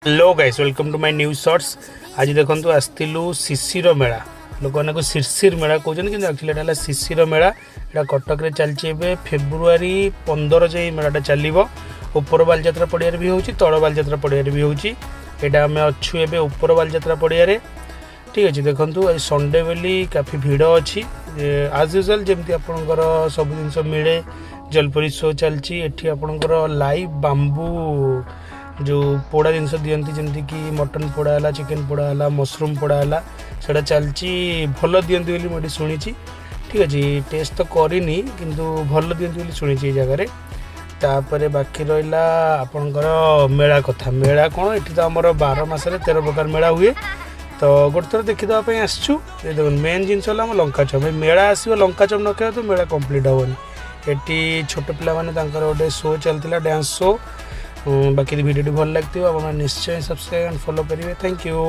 Hello guys welcome to my new shorts. आज देखो आसलु शिशिर मेला लोक मैंने शिरशिर मेला कहते हैं कि एक्चुअली एटा शिशिर मेला एटा कटक रे चलती फेब्रुआरी 15 जाए मेलाटा चलो। ऊपर बालजात्रा पड़िया भी हो तल बालजात्रा पड़िया भी होटा आम अच्छु ए ऊपर बालजात्रा पड़िया ठीक अच्छे। देखो आज संडे बोली काफ़ी भिड़ अच्छी आज यूजुअल जमी आपंकर सब जिन मिले जलपरी शो चलती आपंकर लाइव बांबू जो पोड़ा जिनस दिखती जमी कि मटन पोड़ा है, चिकेन पोड़ा है, मशरूम पोड़ा है से चलती भल दिखती बोली मुझे शुणी ठीक अच्छे। टेस्ट तो करनी किंतु भल दिखती शुणी जगार। तापर बाकी रहा आपणकर मेला कथा। मेला कौन ये तो आम 12 मासरे 13 प्रकार मेला हुए तो गोटे थर देखीदेवाई आसचु। देखो मेन जिनस लंका चप मेला आसो लंका चप न खाए तो मेला कम्प्लीट हेनी। ये छोट पिला गोटे शो चलता डांस शो। बाकी भिडियो भल लगे आप निश्चय सब्सक्राइब एंड फॉलो करेंगे। Thank you.